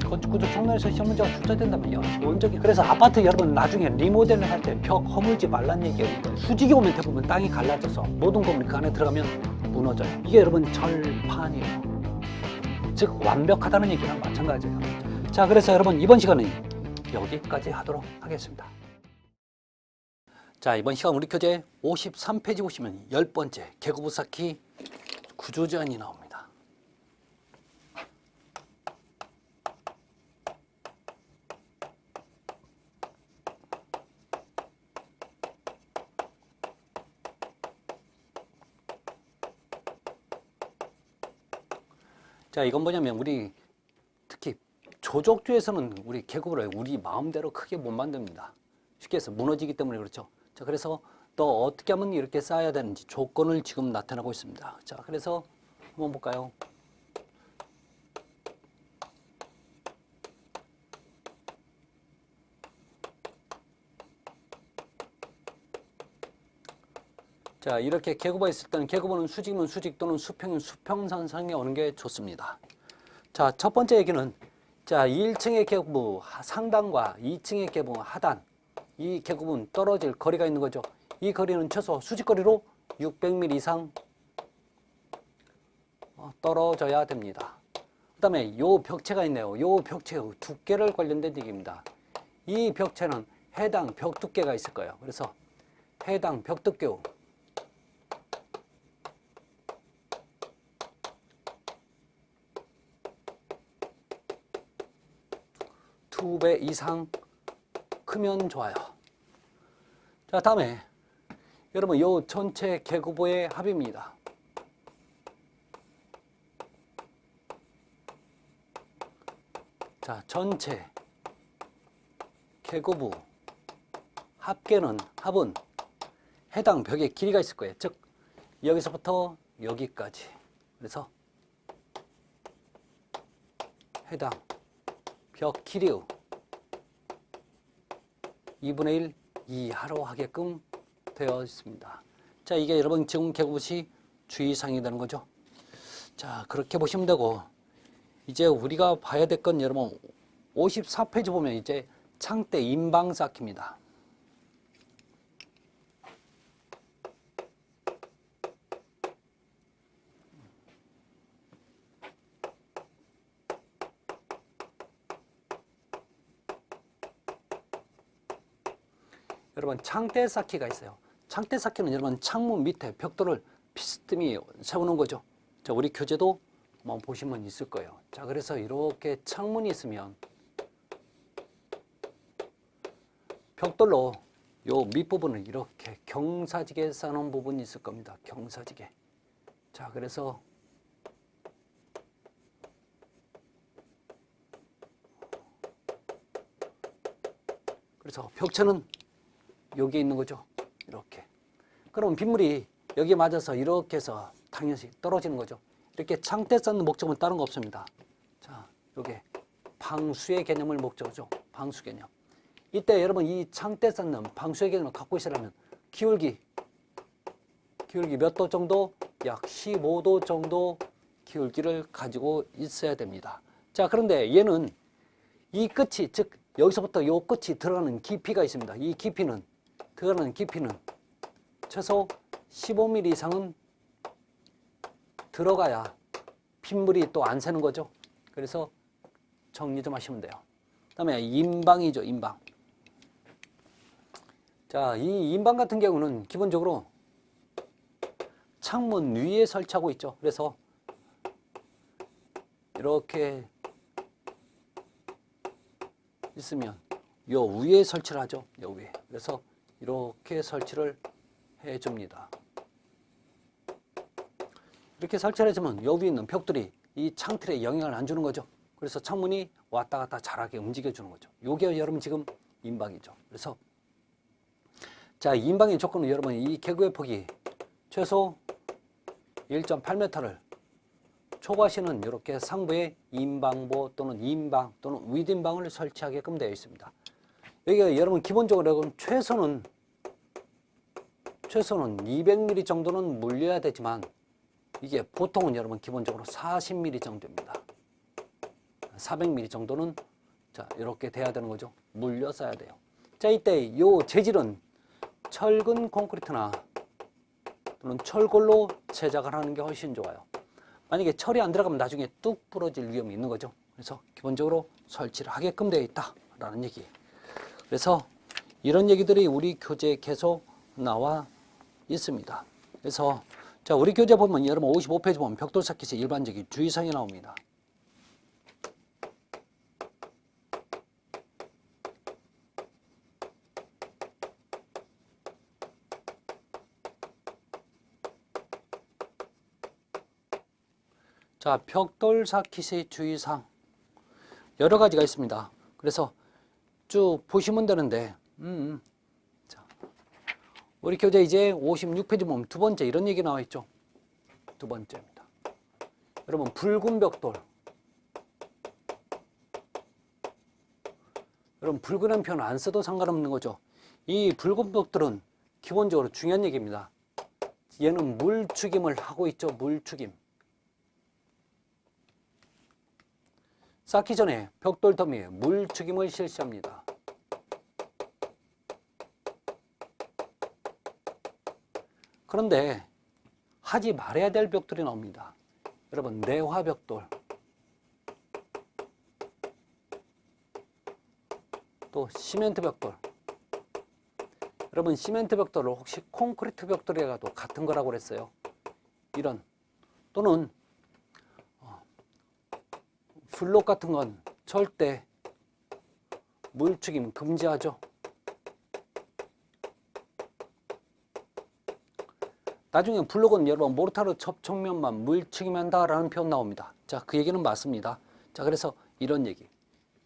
건축구조 총론에서 시험 문제가 출제된다면요. 원적이 그래서 아파트 여러분 나중에 리모델링 할 때 벽 허물지 말란 얘기예요. 수직이 오면 대부분 땅이 갈라져서 모든 건물이 그 안에 들어가면 무너져요. 이게 여러분 절판이에요. 즉 완벽하다는 얘기랑 마찬가지예요. 자, 그래서 여러분 이번 시간은 여기까지 하도록 하겠습니다. 자, 이번 시간 우리 교재 53페이지 보시면 10번째 계급부 쌓기 구조제한이 나옵니다. 자, 이건 뭐냐면 우리 특히 조족주에서는 우리 계급을 우리 마음대로 크게 못 만듭니다. 쉽게 해서 무너지기 때문에 그렇죠. 자, 그래서 또 어떻게 하면 이렇게 쌓아야 되는지 조건을 지금 나타내고 있습니다. 자, 그래서 한번 볼까요? 자, 이렇게 계급부가 있을 때는 계급부는 수직이면 수직 또는 수평이면 수평선상에 오는 게 좋습니다. 자, 첫 번째 얘기는 자, 1층의 계급부 상단과 2층의 계급부 하단 이 계급부는 떨어질 거리가 있는 거죠. 이 거리는 최소 수직거리로 600mm 이상 떨어져야 됩니다. 그 다음에 요 벽체가 있네요. 요 벽체의 두께를 관련된 얘기입니다. 이 벽체는 해당 벽 두께가 있을 거예요. 그래서 해당 벽 두께 2배 이상 크면 좋아요. 자, 다음에 여러분 요 전체 계급부의 합입니다. 자, 전체 계급부 합은 해당 벽의 길이가 있을 거예요. 즉 여기서부터 여기까지. 그래서 해당 벽 길이의 2분의 1 이하로 하게끔 되어 있습니다. 자, 이게 여러분 지금 계급부시 주의사항이 되는 거죠. 자, 그렇게 보시면 되고 이제 우리가 봐야 될 건 여러분 54페이지 보면 이제 창대 인방 쌓기입니다. 여러분 창대 쌓기가 있어요. 창대 쌓기는 여러분 창문 밑에 벽돌을 비스듬히 세우는 거죠. 자, 우리 교재도 한번 보시면 있을 거예요. 자, 그래서 이렇게 창문이 있으면 벽돌로 요 밑부분을 이렇게 경사지게 쌓는 부분이 있을 겁니다. 경사지게. 자, 그래서 벽체는 여기에 있는 거죠. 이렇게. 그럼 빗물이 여기에 맞아서 이렇게 해서 당연히 떨어지는 거죠. 이렇게 창대 쌓는 목적은 다른 거 없습니다. 자, 요게 방수의 개념을 목적이죠. 방수 개념. 이때 여러분 이 창대 쌓는 방수의 개념을 갖고 있으려면 기울기 몇 도 정도? 약 15도 정도 기울기를 가지고 있어야 됩니다. 자, 그런데 얘는 이 끝이, 즉 여기서부터 요 끝이 들어가는 깊이가 있습니다. 이 깊이는 들어가는 깊이는 최소 15mm 이상은 들어가야 빗물이 또 안 새는 거죠. 그래서 정리 좀 하시면 돼요. 그 다음에 인방이죠. 인방. 자, 이 인방 같은 경우는 기본적으로 창문 위에 설치하고 있죠. 그래서 이렇게 있으면 요 위에 설치를 하죠. 요 위에. 그래서 이렇게 설치를 해줍니다. 이렇게 설치를 해주면 요 위에 있는 벽돌이 이 창틀에 영향을 안 주는 거죠. 그래서 창문이 왔다 갔다 잘하게 움직여주는 거죠. 요게 여러분 지금 인방이죠. 그래서 자, 인방의 조건은 여러분 이 계급의 폭이 최소 1.8m를 초과시는 이렇게 상부에 인방보 또는 인방 또는 윗인방을 설치하게끔 되어 있습니다. 여기가 여러분 기본적으로 여러분 최소는 200mm 정도는 물려야 되지만 이게 보통은 여러분 기본적으로 40mm 정도입니다. 400mm 정도는 자, 이렇게 돼야 되는 거죠. 물려 써야 돼요. 자, 이때 요 재질은 철근 콘크리트나 또는 철골로 제작을 하는 게 훨씬 좋아요. 만약에 철이 안 들어가면 나중에 뚝 부러질 위험이 있는 거죠. 그래서 기본적으로 설치를 하게끔 되어 있다라는 얘기. 그래서 이런 얘기들이 우리 교재에 계속 나와 있습니다. 그래서 자, 우리 교재 보면 여러분 55페이지 보면 벽돌 쌓기시 일반적인 주의사항이 나옵니다. 자, 벽돌 쌓기시 주의사항 여러 가지가 있습니다. 그래서 쭉 보시면 되는데 자, 우리 교재 이제 56페이지 보면 두 번째 이런 얘기 나와 있죠. 두 번째입니다. 여러분 붉은 벽돌. 여러분 붉은 표현 안 써도 상관없는 거죠. 이 붉은 벽돌은 기본적으로 중요한 얘기입니다. 얘는 물축임을 하고 있죠. 물축임. 쌓기 전에 벽돌 더미에 물축임을 실시합니다. 그런데 하지 말아야 될 벽돌이 나옵니다. 여러분 내화 벽돌, 또 시멘트 벽돌. 여러분 시멘트 벽돌을 혹시 콘크리트 벽돌이라도 같은 거라고 그랬어요. 이런 또는 블록 같은 건 절대 물축임 금지하죠. 나중에 블록은 여러분 모르타르 접촉면만 물축임한다라는 표현 나옵니다. 자, 그 얘기는 맞습니다. 자, 그래서 이런 얘기.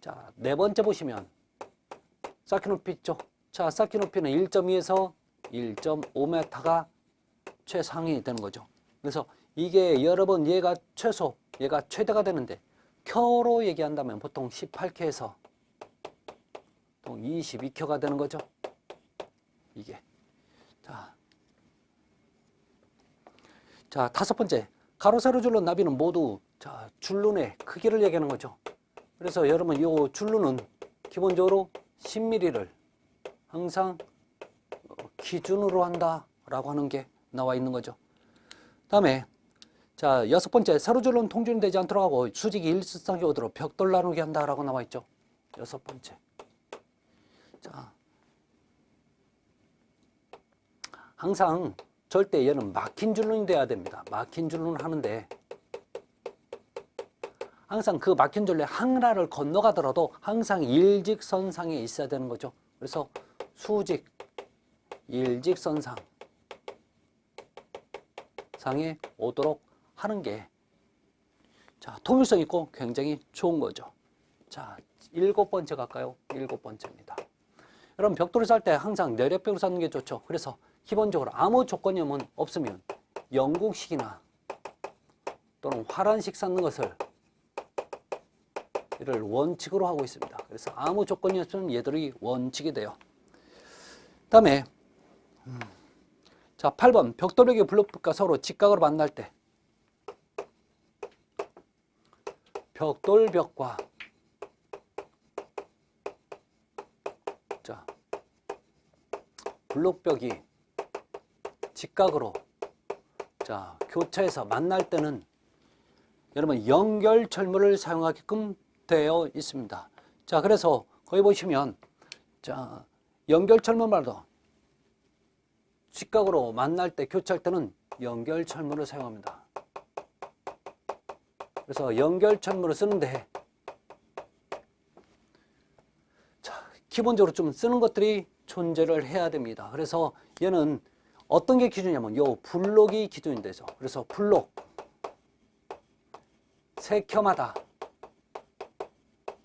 자, 네 번째 보시면 쌓기 높이 있죠. 자, 쌓기 높이는 1.2에서 1.5m가 최상위 되는 거죠. 그래서 이게 여러분 얘가 최소, 얘가 최대가 되는데 켜로 얘기한다면 보통 18켜에서 22켜가 되는 거죠. 이게. 자, 다섯 번째. 가로, 세로, 줄로, 나비는 모두 자, 줄눈의 크기를 얘기하는 거죠. 그래서 여러분 이 줄눈은 기본적으로 10mm를 항상 기준으로 한다라고 하는 게 나와 있는 거죠. 다음에 자, 여섯 번째. 세로 줄로는 통줄은 되지 않도록 하고 수직이 일직선이 오도록 벽돌 나누기 한다라고 나와 있죠. 여섯 번째. 자, 항상 절대 얘는 막힌 줄눈이 돼야 됩니다. 막힌 줄눈을 하는데 항상 그 막힌 줄눈의 하나를 건너가더라도 항상 일직선상에 있어야 되는 거죠. 그래서 수직, 일직선상 상에 오도록 하는 게 자, 통일성 있고 굉장히 좋은 거죠. 자, 일곱 번째 갈까요? 일곱 번째입니다. 여러분 벽돌을 쌓을 때 항상 내력벽을 쌓는 게 좋죠. 그래서 기본적으로 아무 조건이 없으면 영국식이나 또는 화란식 쌓는 것을 이를 원칙으로 하고 있습니다. 그래서 아무 조건이 없으면 얘들이 원칙이 돼요. 다음에 자, 8번 벽돌벽의 블록과 서로 직각으로 만날 때 벽돌벽과 자, 블록벽이 직각으로 자, 교차해서 만날 때는 여러분 연결철물을 사용하게끔 되어 있습니다. 자, 그래서 거기 보시면 자, 연결철물 말도 직각으로 만날 때 교차할 때는 연결철물을 사용합니다. 그래서 연결철물을 쓰는데 자, 기본적으로 좀 쓰는 것들이 존재를 해야 됩니다. 그래서 얘는 어떤 게 기준이냐면 요 블록이 기준이 되죠. 그래서 블록 세 켜마다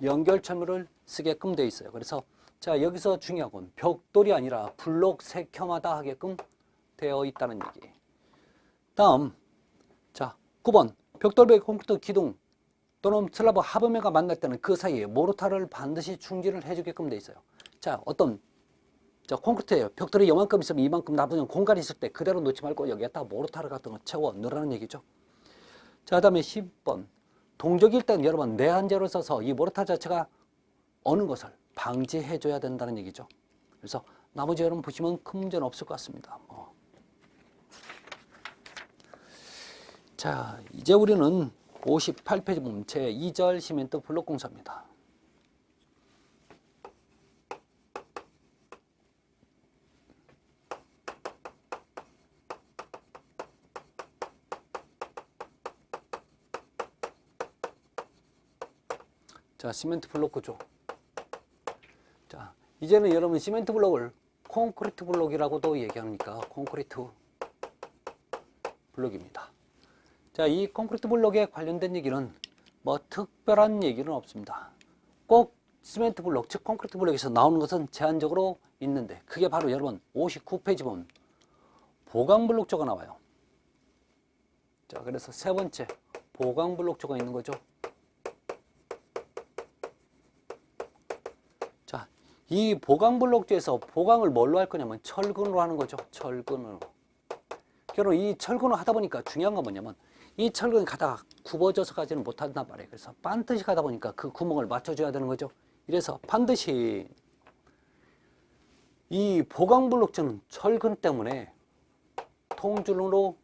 연결철물을 쓰게끔 되어 있어요. 그래서 자, 여기서 중요한 건 벽돌이 아니라 블록 세 켜마다 하게끔 되어 있다는 얘기. 다음 자, 9번 벽돌벽 콘크리트 기둥 또는 슬라브 하부면과 만날 때는 그 사이에 모르타르를 반드시 충질을 해주게끔 되어 있어요. 자, 어떤 자, 콘크리트예요. 벽돌이 요만큼 있으면 이만큼 남은 공간이 있을 때 그대로 놓지 말고 여기에다 모르타르 같은 거 채워 넣으라는 얘기죠. 자, 그다음에 10번. 동족일 때는 여러분 내한제를 써서 이 모르타르 자체가 어는 것을 방지해 줘야 된다는 얘기죠. 그래서 나머지 여러분 보시면 큰 문제는 없을 것 같습니다. 자, 이제 우리는 58페이지 보면 제2절 시멘트 블록 공사입니다. 자, 시멘트 블록 구조. 자, 이제는 여러분 시멘트 블록을 콘크리트 블록이라고도 얘기합니까? 콘크리트 블록입니다. 자, 이 콘크리트 블록에 관련된 얘기는 뭐 특별한 얘기는 없습니다. 꼭 시멘트 블록, 즉 콘크리트 블록에서 나오는 것은 제한적으로 있는데 그게 바로 여러분 59페이지 보면 보강 블록조가 나와요. 자, 그래서 세 번째 보강 블록조가 있는 거죠. 자, 이 보강 블록조에서 보강을 뭘로 할 거냐면 철근으로 하는 거죠. 철근으로. 결국 이 철근을 하다 보니까 중요한 건 뭐냐면 이 철근이 가다가 굽어져서 가지는 못한단 말이에요. 그래서 반드시 가다 보니까 그 구멍을 맞춰줘야 되는 거죠. 이래서 반드시 이 보강 블록조는 철근 때문에 통줄로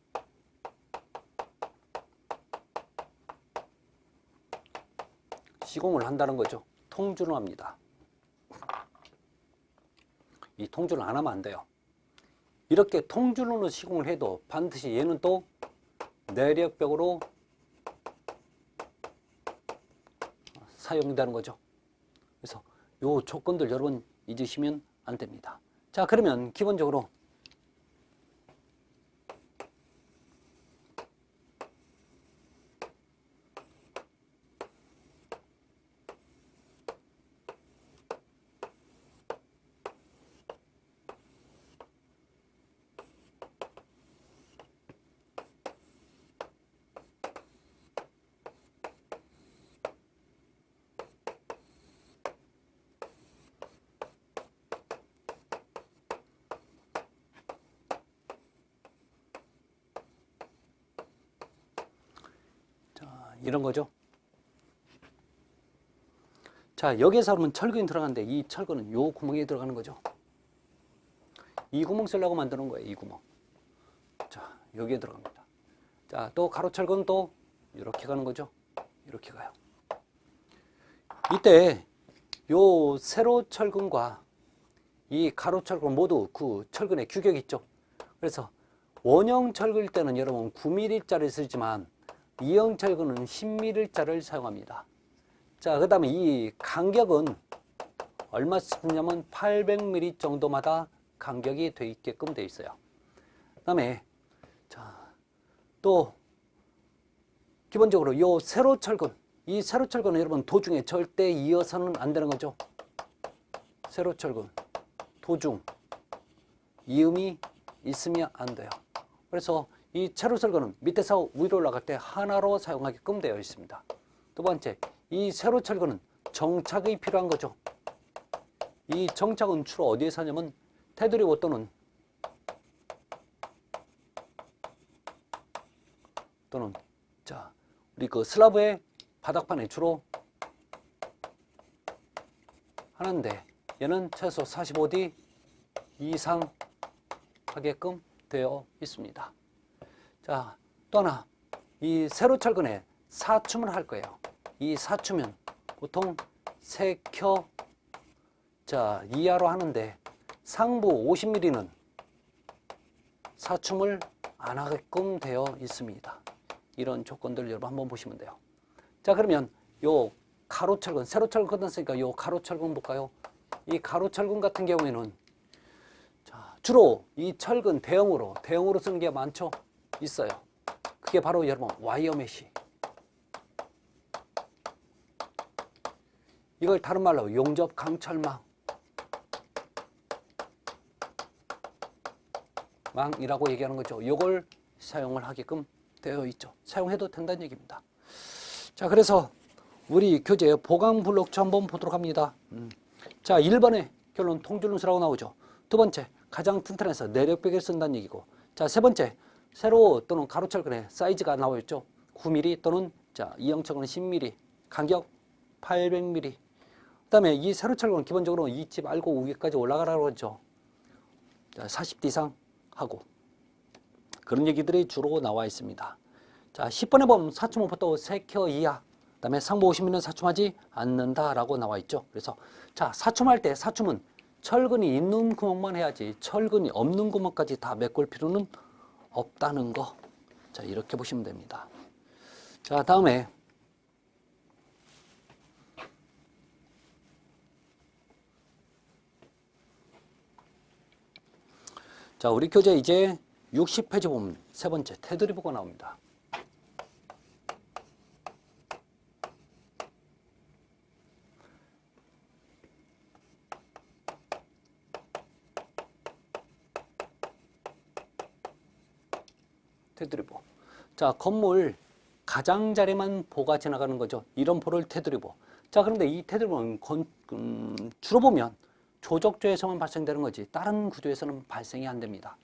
시공을 한다는 거죠. 통줄로 합니다. 이 통줄을 안 하면 안 돼요. 이렇게 통줄로 시공을 해도 반드시 얘는 또 내력벽으로 사용된다는 거죠. 그래서 요 조건들 여러분 잊으시면 안 됩니다. 자, 그러면 기본적으로 이런 거죠. 자, 여기에서 그러면 철근이 들어가는데 이 철근은 요 구멍에 들어가는 거죠. 이 구멍 쓰려고 만드는 거예요. 이 구멍. 자, 여기에 들어갑니다. 자, 또 가로철근 또 이렇게 가는 거죠. 이렇게 가요. 이때 요 세로철근과 이 가로철근 모두 그 철근의 규격이 있죠. 그래서 원형 철근일 때는 여러분 9mm짜리 쓰지만 이형 철근은 10mm짜리를 사용합니다. 자, 그 다음에 이 간격은 얼마 쓰냐면 800mm 정도마다 간격이 돼 있게끔 돼 있어요. 그 다음에 자, 또 기본적으로 요 세로철근, 이 세로철근은 여러분 도중에 절대 이어서는 안 되는 거죠. 세로철근 도중 이음이 있으면 안 돼요. 그래서 이 세로철근은 밑에서 위로 올라갈 때 하나로 사용하게끔 되어 있습니다. 두 번째, 이 세로철근은 정착이 필요한 거죠. 이 정착은 주로 어디에서 하냐면 테두리 워 또는 자, 우리 그 슬라브의 바닥판에 주로 하는데 얘는 최소 45D 이상 하게끔 되어 있습니다. 자, 또 하나, 이 세로철근에 사춤을 할 거예요. 이 사춤은 보통 3켜 자 이하로 하는데 상부 50mm는 사춤을 안 하게끔 되어 있습니다. 이런 조건들 여러분 한번 보시면 돼요. 자, 그러면 요 가로철근, 세로철근 끝났으니까 요 가로철근 볼까요? 이 가로철근 같은 경우에는 자, 주로 이 철근 대형으로 쓰는 게 많죠? 있어요. 그게 바로 여러분 와이어 메쉬. 이걸 다른 말로 용접 강철망 망이라고 얘기하는 거죠. 이걸 사용을 하게끔 되어 있죠. 사용해도 된다는 얘기입니다. 자, 그래서 우리 교재 보강 블록조 한번 보도록 합니다. 자, 1번에 결론 통줄눈수라고 나오죠. 두 번째, 가장 튼튼해서 내력벽에 쓴다는 얘기고. 자, 세 번째, 세로 또는 가로철근의 사이즈가 나와 있죠. 9mm 또는 자, 이형철근은 10mm, 간격 800mm. 그다음에 이 세로철근은 기본적으로 잊지 말고 위에까지 올라가라고 하죠. 40대 이상 하고 그런 얘기들이 주로 나와 있습니다. 자, 10번에 보면 사춤업도 3켜 이하, 그다음에 상부 50mm 사춤하지 않는다라고 나와 있죠. 그래서 자, 사춤할 때 사춤은 철근이 있는 구멍만 해야지 철근이 없는 구멍까지 다 메꿀 필요는 없다는 거. 자, 이렇게 보시면 됩니다. 자, 다음에 자, 우리 교재 이제 60페이지 보면 세 번째 테두리보가 나옵니다. 테두리보. 자, 건물 가장자리만 보가 지나가는 거죠. 이런 보를 테두리보. 자, 그런데 이 테두리보는 주로 보면 조적조에서만 발생되는 거지 다른 구조에서는 발생이 안 됩니다.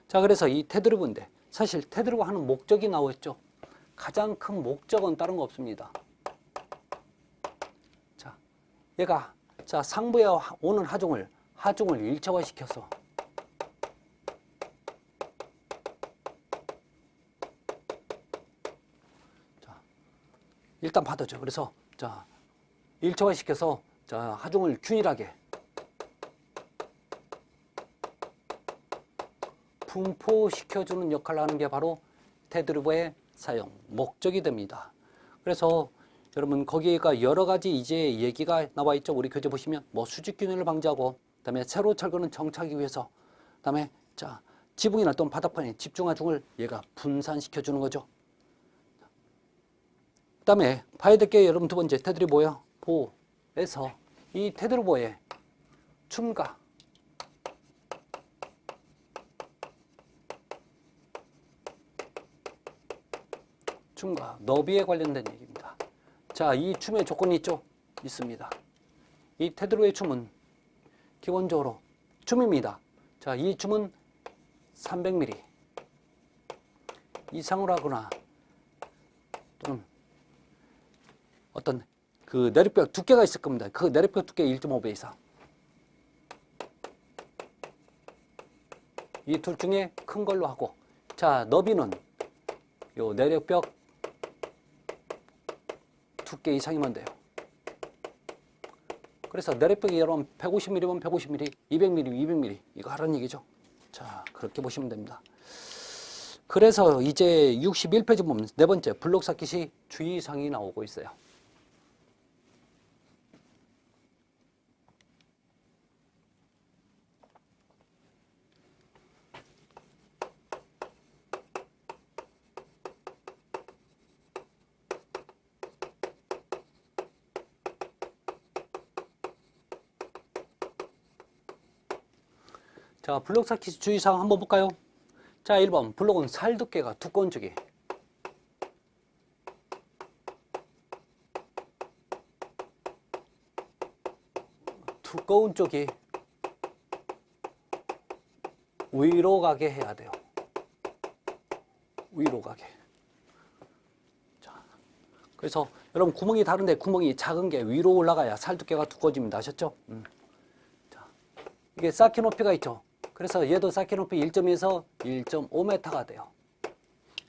자, 그래서 이 테두리보인데 사실 테두리보 하는 목적이 나오겠죠. 가장 큰 목적은 다른 거 없습니다. 자, 얘가 자, 상부에 오는 하중을 일체화시켜서 일단 받아줘. 그래서 자, 일체화시켜서 자, 하중을 균일하게 분포시켜주는 역할을 하는 게 바로 테두리보의 사용 목적이 됩니다. 그래서 여러분 거기가 여러 가지 이제 얘기가 나와 있죠. 우리 교재 보시면 뭐 수직균열을 방지하고, 그다음에 세로 철근은 정착하기 위해서, 그다음에 자, 지붕이나 또는 바닥판에 집중하중을 얘가 분산시켜 주는 거죠. 그다음에 봐야 될 게 여러분 두 번째 테두리보요. 보에서 이 테두리보의 춤과 너비에 관련된 얘기입니다. 자, 이 춤의 조건이 있죠? 있습니다. 이 테두리보의 춤은 기본적으로 춤입니다. 자, 이 춤은 300mm 이상으로 하거나 또는 어떤 그 내립벽 두께가 있을 겁니다. 그 내립벽 두께 1.5배 이상. 이 둘 중에 큰 걸로 하고, 자, 너비는 요 내립벽 두께 이상이면 돼요. 그래서 내립벽이 여러분 150mm면 150mm, 200mm, 200mm 이거 하라는 얘기죠. 자, 그렇게 보시면 됩니다. 그래서 이제 61페이지 보면 네 번째 블록 사킷이 주의사항이 나오고 있어요. 자, 블록 사킷 주의사항 한번 볼까요? 자, 1번 블록은 살 두께가 두꺼운 쪽이 위로 가게 해야 돼요. 위로 가게. 자, 그래서 여러분 구멍이 다른데 구멍이 작은 게 위로 올라가야 살 두께가 두꺼워집니다. 아셨죠? 자, 이게 쌓기 높이가 있죠. 그래서 얘도 쌓기 높이 1.2에서 1.5m가 돼요.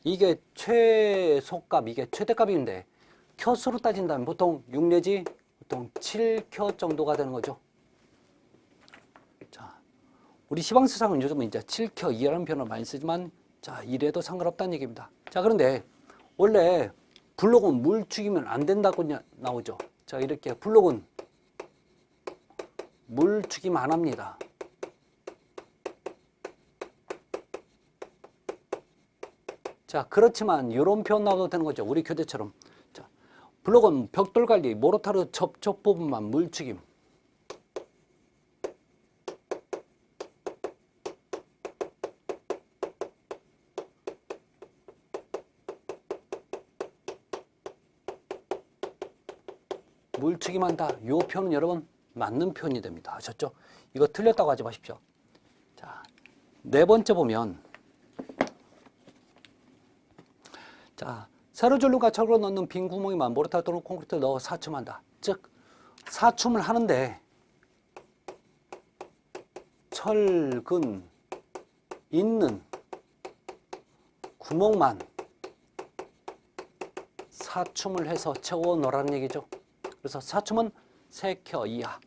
이게 최소값, 이게 최대값인데 켜수로 따진다면 보통 6 내지 보통 7켜 정도가 되는 거죠. 자, 우리 시방세상은 요즘은 이제 7켜 이하라는 표현을 많이 쓰지만 자, 이래도 상관없다는 얘기입니다. 자, 그런데 원래 블록은 물 죽이면 안 된다고 나오죠. 자, 이렇게 블록은 물 죽이면 안 합니다. 자, 그렇지만 이런 표현 나와도 되는 거죠. 우리 교재처럼. 자, 블록은 벽돌 관리, 모르타르 접촉 부분만 물 죽임. 물축임한다. 이 표현은 여러분 맞는 표현이 됩니다. 아셨죠? 이거 틀렸다고 하지 마십시오. 네 번째 보면, 자, 세로줄눈과 철으로 넣는 빈 구멍에만 모르타르 또는 콘크리트를 넣어 사춤한다. 즉, 사춤을 하는데 철근 있는 구멍만 사춤을 해서 채워 넣으라는 얘기죠. 그래서 사춤은 세켜 이하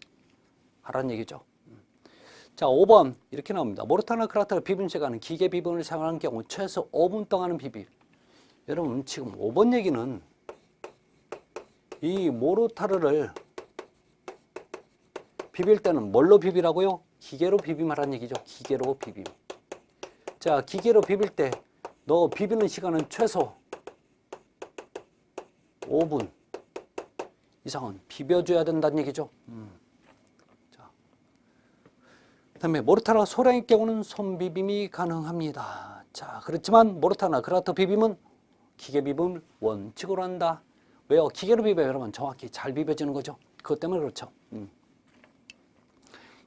하라는 얘기죠. 자, 5번 이렇게 나옵니다. 모르타르나 크라터를 비빔 시간은 기계 비빔을 사용하는 경우 최소 5분 동안은 비빔. 여러분 지금 5번 얘기는 이 모르타르를 비빌 때는 뭘로 비비라고요? 기계로 비빔하라는 얘기죠. 기계로 비빔. 자, 기계로 비빌 때 너 비비는 시간은 최소 5분 이상은 비벼줘야 된다는 얘기죠. 자, 그다음에 모르타르나 소량의 경우는 손비빔이 가능합니다. 자, 그렇지만 모르타르나 크라터 비빔은 기계 비빔을 원칙으로 한다. 왜요? 기계로 비벼야 여러분 정확히 잘 비벼지는 거죠. 그것 때문에 그렇죠.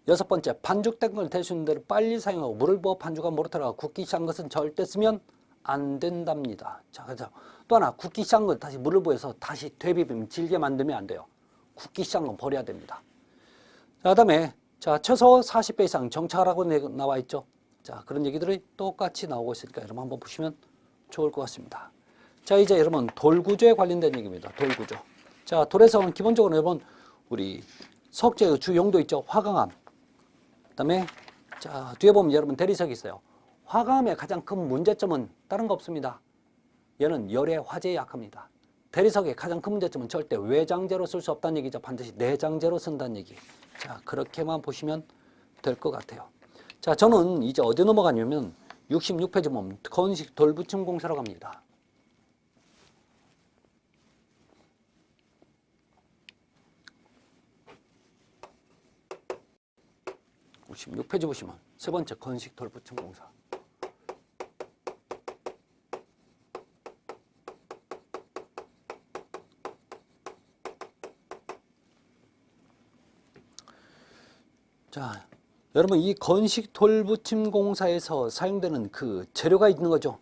여섯 번째, 반죽된 걸 될 수 있는 대로 빨리 사용하고 물을 부어 반죽한 모르타르가 굳기 시작한 것은 절대 쓰면 안 된답니다. 자, 그래서 또 하나, 굳기 시작한 걸 다시 물을 부어서 다시 되비비면 질게 만들면 안 돼요. 굳기 시작한 건 버려야 됩니다. 자, 그다음에 자, 최소 40배 이상 정착하라고 나와 있죠. 자, 그런 얘기들이 똑같이 나오고 있으니까 여러분 한번 보시면 좋을 것 같습니다. 자, 이제 여러분 돌구조에 관련된 얘기입니다. 돌구조. 자, 돌에서는 기본적으로 여러분 우리 석재의 주 용도 있죠. 화강암. 그다음에 자, 뒤에 보면 여러분 대리석이 있어요. 화강암의 가장 큰 문제점은 다른 거 없습니다. 얘는 열에 화재에 약합니다. 대리석의 가장 큰 문제점은 절대 외장재로 쓸 수 없다는 얘기죠. 반드시 내장재로 쓴다는 얘기. 자, 그렇게만 보시면 될 것 같아요. 자, 저는 이제 어디 넘어가냐면 66페이지 보면 건식 돌붙임 공사로 갑니다. 56페이지 보시면 세 번째 건식 돌붙임 공사. 자, 여러분 이 건식 돌붙임 공사에서 사용되는 그 재료가 있는 거죠.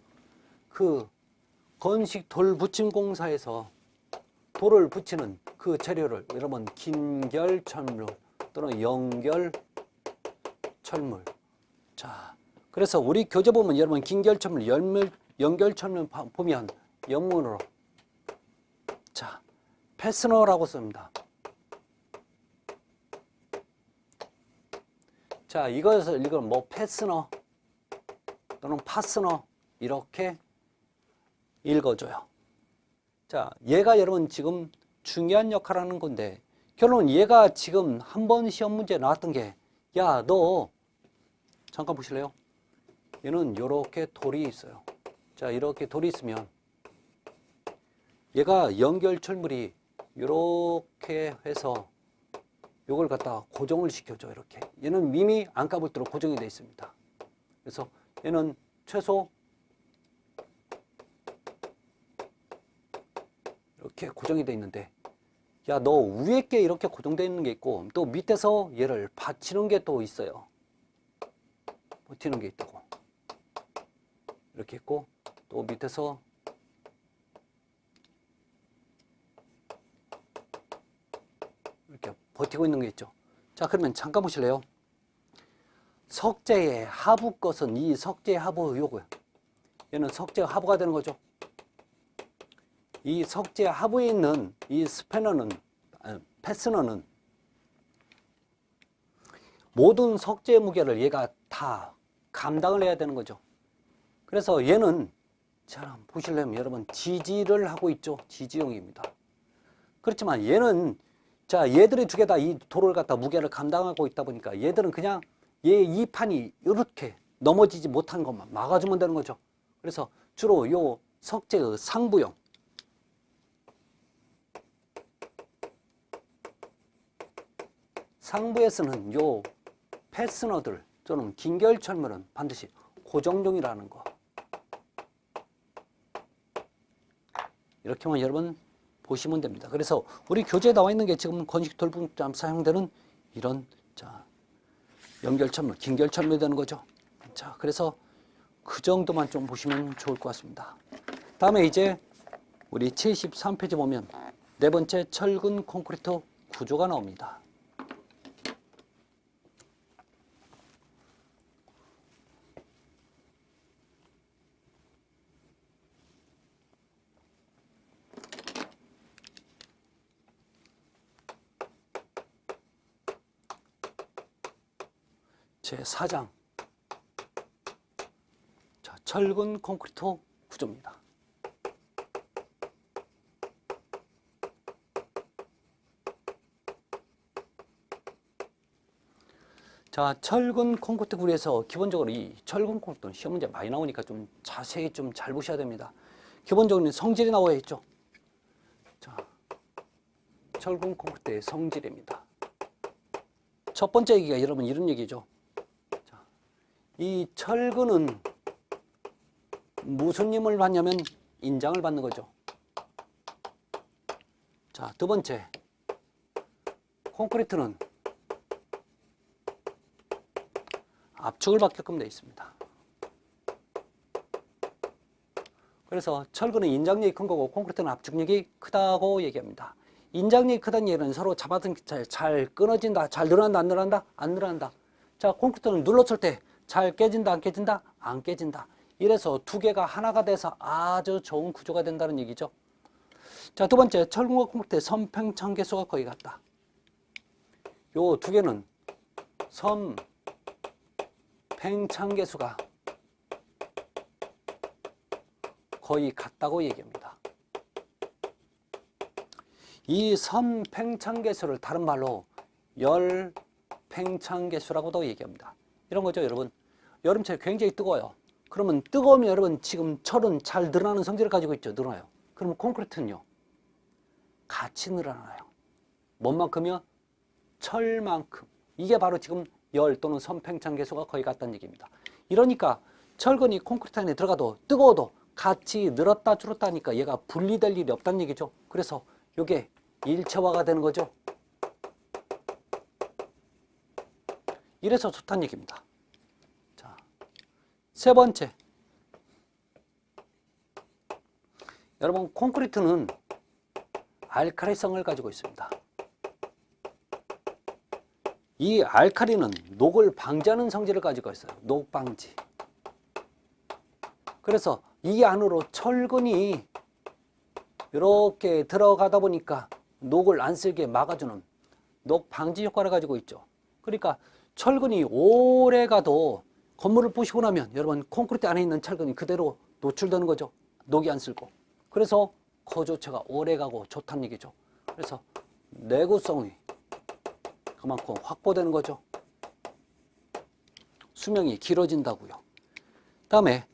그 건식 돌붙임 공사에서 돌을 붙이는 그 재료를 여러분 긴결철물 또는 연결철물. 자, 그래서 우리 교재 보면 여러분 긴결철물, 연결철물 보면 영문으로 자, 패스너라고 씁니다. 자, 이것을 읽으면 뭐 패스너 또는 파스너 이렇게 읽어줘요. 자, 얘가 여러분 지금 중요한 역할을 하는 건데 결론은 얘가 지금 한 번 시험 문제에 나왔던 게 야, 너 잠깐 보실래요? 얘는 이렇게 돌이 있어요. 자, 이렇게 돌이 있으면 얘가 연결철물이 이렇게 해서 요걸 갖다가 고정을 시켜줘. 이렇게 얘는 밈이 안 까불도록 고정이 되어 있습니다. 그래서 얘는 최소 이렇게 고정이 되어 있는데 야, 너 위에 게 이렇게 고정되어 있는 게 있고 또 밑에서 얘를 받치는 게 또 있어요. 버티는 게 있다고 이렇게 있고 또 밑에서 이렇게 버티고 있는 게 있죠. 자, 그러면 잠깐 보실래요? 석재의 하부 것은 이 석재의 하부 요거예요. 얘는 석재의 하부가 되는 거죠. 이 석재 하부에 있는 이 스패너는 패스너는 모든 석재의 무게를 얘가 다 감당을 해야 되는 거죠. 그래서 얘는 자, 보시려면 여러분 지지를 하고 있죠. 지지형입니다. 그렇지만 얘는 자, 얘들이 두 개 다 이 돌을 갖다 무게를 감당하고 있다 보니까 얘들은 그냥 얘 이 판이 이렇게 넘어지지 못한 것만 막아주면 되는 거죠. 그래서 주로 요 석재의 상부형 상부에서는 요 패스너들 또는 긴결철물은 반드시 고정용이라는 거. 이렇게만 여러분 보시면 됩니다. 그래서 우리 교재에 나와 있는 게 지금 건식 돌붙임 사용되는 이런 자, 연결철물, 긴결철물이 되는 거죠. 자, 그래서 그 정도만 좀 보시면 좋을 것 같습니다. 다음에 이제 우리 73페이지 보면 네 번째 철근 콘크리트 구조가 나옵니다. 제4장. 자, 철근 콘크리트 구조입니다. 자, 철근 콘크리트 구조에서 기본적으로 이 철근 콘크리트는 시험 문제 많이 나오니까 좀 자세히 좀 잘 보셔야 됩니다. 기본적으로 성질이 나와 있죠. 자, 철근 콘크리트의 성질입니다. 첫 번째 얘기가 여러분 이런 얘기죠. 자, 이 철근은 무슨 힘을 받냐면 인장을 받는 거죠. 자, 두 번째, 콘크리트는 압축을 받게끔 되어 있습니다. 그래서 철근은 인장력이 큰 거고 콘크리트는 압축력이 크다고 얘기합니다. 인장력이 크다는 얘기는 서로 잡아든 잘 끊어진다, 잘 늘어난다, 안 늘어난다, 안 늘어난다. 자, 콘크리트는 눌렀을 때 잘 깨진다, 안 깨진다, 안 깨진다. 이래서 두 개가 하나가 돼서 아주 좋은 구조가 된다는 얘기죠. 자, 두 번째, 철근과 콘크리트의 선팽창 개수가 거의 같다. 요 두 개는 선팽창 개수가 거의 같다고 얘기합니다. 이 선팽창 개수를 다른 말로 열팽창 개수라고도 얘기합니다. 이런 거죠, 여러분. 여름철 굉장히 뜨거워요. 그러면 뜨거우면 여러분 지금 철은 잘 늘어나는 성질을 가지고 있죠. 늘어나요. 그러면 콘크리트는요. 같이 늘어나요. 뭔만큼이요? 철만큼. 이게 바로 지금 열 또는 선팽창 개수가 거의 같다는 얘기입니다. 이러니까 철근이 콘크리트 안에 들어가도 뜨거워도 같이 늘었다 줄었다 하니까 얘가 분리될 일이 없다는 얘기죠. 그래서 이게 일체화가 되는 거죠. 이래서 좋다는 얘기입니다. 자, 세 번째. 여러분, 콘크리트는 알칼리성을 가지고 있습니다. 이 알칼리는 녹을 방지하는 성질을 가지고 있어요. 녹방지. 그래서 이 안으로 철근이 이렇게 들어가다 보니까 녹을 안 쓸게 막아주는 녹방지 효과를 가지고 있죠. 그러니까 철근이 오래 가도 건물을 부시고 나면 여러분 콘크리트 안에 있는 철근이 그대로 노출되는 거죠. 녹이 안 쓸고. 그래서 거주체가 오래 가고 좋다는 얘기죠. 그래서 내구성이 그만큼 확보되는 거죠. 수명이 길어진다고요. 다음에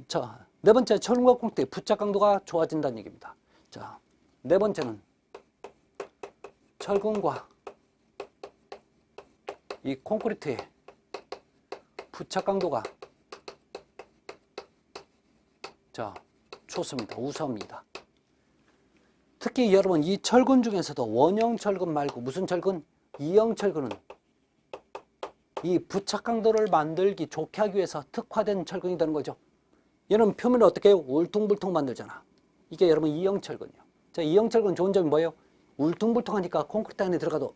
자, 네 번째, 철근과 콘크리트의 부착 강도가 좋아진다는 얘기입니다. 자, 네 번째는 철근과 이 콘크리트의 부착 강도가 자, 좋습니다. 우수합니다. 특히 여러분 이 철근 중에서도 원형 철근 말고 무슨 철근? 이형 철근은 이 부착 강도를 만들기 좋게 하기 위해서 특화된 철근이 되는 거죠. 얘는 표면을 어떻게 해요? 울퉁불퉁 만들잖아. 이게 여러분 이형 철근이요. 자, 이형 철근 좋은 점이 뭐예요? 울퉁불퉁하니까 콘크리트 안에 들어가도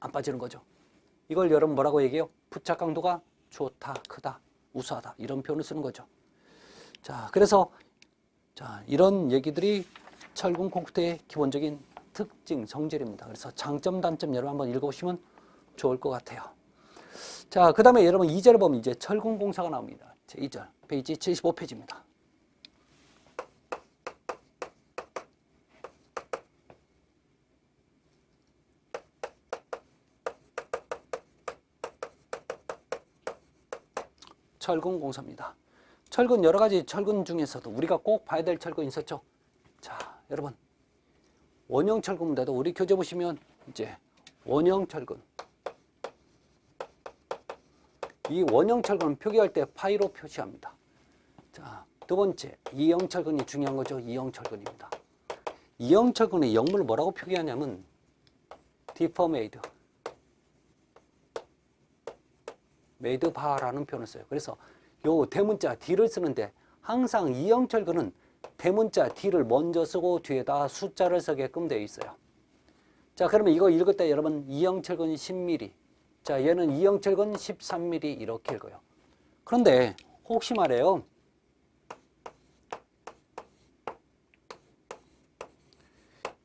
안 빠지는 거죠. 이걸 여러분 뭐라고 얘기해요? 부착 강도가 좋다, 크다, 우수하다 이런 표현을 쓰는 거죠. 자, 그래서 자, 이런 얘기들이 철근 콘크리트의 기본적인 특징, 성질입니다. 그래서 장점, 단점 여러분 한번 읽어보시면 좋을 것 같아요. 자, 그 다음에 여러분 2절을 보면 이제 철근 공사가 나옵니다. 제 2절, 페이지 75페이지입니다. 철근 공사입니다. 철근 여러 가지 철근 중에서도 우리가 꼭 봐야 될 철근 있었죠. 자, 여러분 원형 철근인데도 우리 교재 보시면 이제 원형 철근. 이 원형 철근은 표기할 때 파이로 표시합니다. 자, 두 번째 이형 철근이 중요한 거죠. 이형 철근입니다. 이형 철근의 영문을 뭐라고 표기하냐면 deformed, made by라는 표현을 써요. 그래서 요 대문자 D를 쓰는데 항상 이형철근은 대문자 D를 먼저 쓰고 뒤에다 숫자를 쓰게끔 되어 있어요. 자, 그러면 이거 읽을 때 여러분 이형철근 10mm, 자, 얘는 이형철근 13mm 이렇게 읽어요. 그런데 혹시 말해요,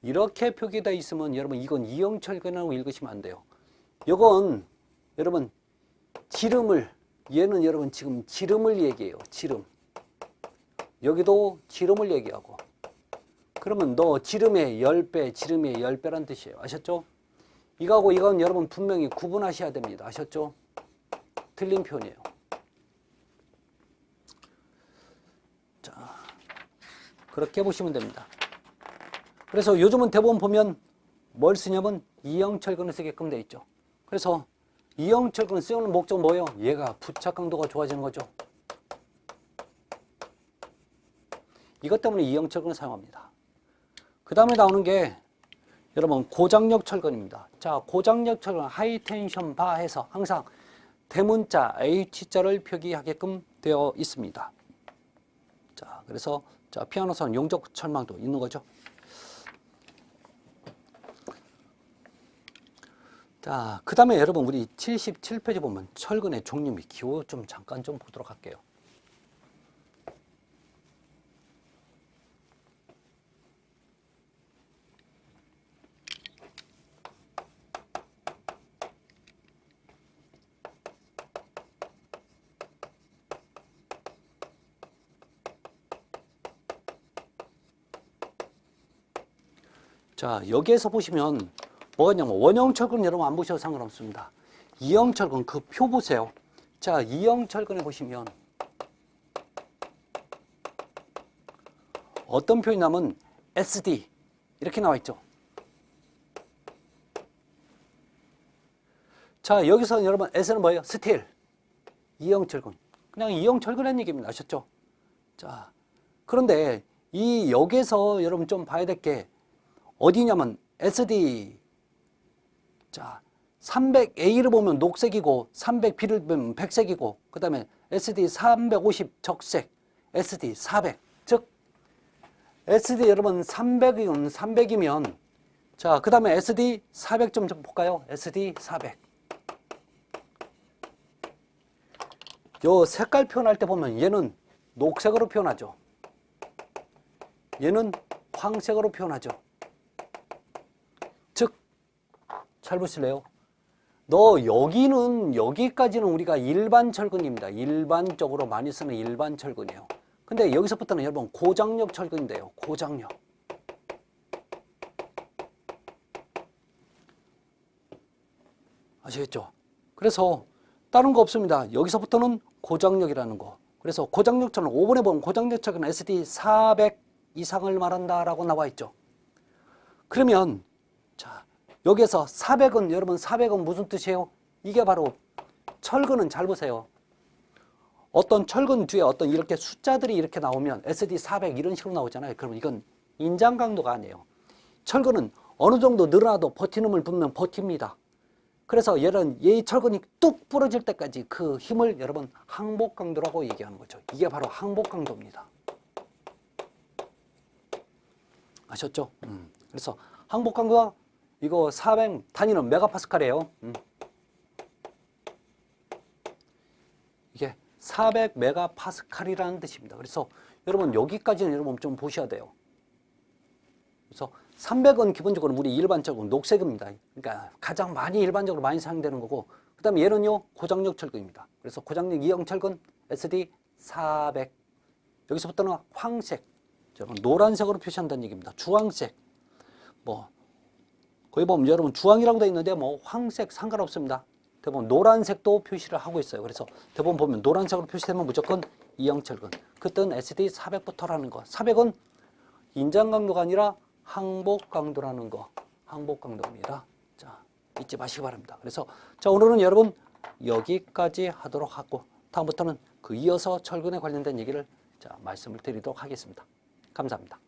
이렇게 표기되어 있으면 여러분 이건 이형철근이라고 읽으시면 안 돼요. 이건 여러분 지름을, 얘는 여러분 지금 지름을 얘기해요. 지름. 여기도 지름을 얘기하고. 그러면 너 지름의 10배, 지름의 10배란 뜻이에요. 아셨죠? 이거하고 이건 여러분 분명히 구분하셔야 됩니다. 아셨죠? 틀린 표현이에요. 자, 그렇게 보시면 됩니다. 그래서 요즘은 대부분 보면 뭘 쓰냐면 이형철근을 쓰게끔 돼 있죠. 그래서 이형철근을 쓰는 목적은 뭐예요? 얘가 부착 강도가 좋아지는 거죠. 이것 때문에 이형철근을 사용합니다. 그 다음에 나오는 게 여러분 고장력 철근입니다. 자, 고장력 철근 하이텐션 바 해서 항상 대문자 H자를 표기하게끔 되어 있습니다. 자, 그래서 자, 피아노선 용접 철망도 있는 거죠. 자, 그 다음에 여러분 우리 77페이지 보면 철근의 종류 및 기호 좀 잠깐 좀 보도록 할게요. 자, 여기에서 보시면 뭐가 있냐면 원형철근 여러분 안 보셔도 상관없습니다. 이형철근 그 표 보세요. 자, 이형철근에 보시면 어떤 표현이 나면 SD 이렇게 나와 있죠. 자, 여기서 여러분 S는 뭐예요? 스틸. 이형철근. 그냥 이형철근이라는 얘기입니다. 아셨죠? 자, 그런데 이 여기에서 여러분 좀 봐야 될 게 어디냐면 SD. 자, 300A를 보면 녹색이고 300B를 보면 백색이고 그 다음에 SD 350 적색, SD 400. 즉 SD 여러분 300이면 300이면 자, 그 다음에 SD 400 좀 볼까요? SD 400. 요 색깔 표현할 때 보면 얘는 녹색으로 표현하죠. 얘는 황색으로 표현하죠. 즉, 잘 보실래요? 너 여기까지는 우리가 일반 철근입니다. 일반적으로 많이 쓰는 일반 철근이에요. 근데 여기서부터는 여러분 고장력 철근인데요. 고장력. 아시겠죠? 그래서 다른 거 없습니다. 여기서부터는 고장력이라는 거. 그래서 고장력 철근 5번에 보면 고장력 철근 SD 400 이상을 말한다라고 나와 있죠. 그러면 자, 여기에서 400은 여러분 400은 무슨 뜻이에요? 이게 바로 철근은 잘 보세요. 어떤 철근 뒤에 어떤 이렇게 숫자들이 이렇게 나오면 SD 400 이런 식으로 나오잖아요. 그러면 이건 인장 강도가 아니에요. 철근은 어느 정도 늘어나도 버티는 을 붙으면 버팁니다. 그래서 얘 철근이 뚝 부러질 때까지 그 힘을 여러분 항복 강도라고 얘기하는 거죠. 이게 바로 항복 강도입니다. 아셨죠? 그래서 항복 강도가 이거 400 단위는 메가파스칼이에요. 이게 400 메가파스칼이라는 뜻입니다. 그래서 여러분 여기까지는 여러분 좀 보셔야 돼요. 그래서 300은 기본적으로 우리 일반적으로 녹색입니다. 그러니까 가장 많이 일반적으로 많이 사용되는 거고, 그 다음에 얘는요 고장력 철근입니다. 그래서 고장력 이형 철근 SD 400. 여기서부터는 황색, 노란색으로 표시한다는 얘기입니다. 주황색, 뭐 거기 보면 여러분 주황이라고 되어 있는데 뭐 황색 상관없습니다. 대부분 노란색도 표시를 하고 있어요. 그래서 대부분 보면 노란색으로 표시되면 무조건 이형 철근. 그때는 SD 400부터라는 거. 400은 인장 강도가 아니라 항복 강도라는 거. 항복 강도입니다. 자, 잊지 마시기 바랍니다. 그래서 자, 오늘은 여러분 여기까지 하도록 하고 다음부터는 그 이어서 철근에 관련된 얘기를 자, 말씀을 드리도록 하겠습니다. 감사합니다.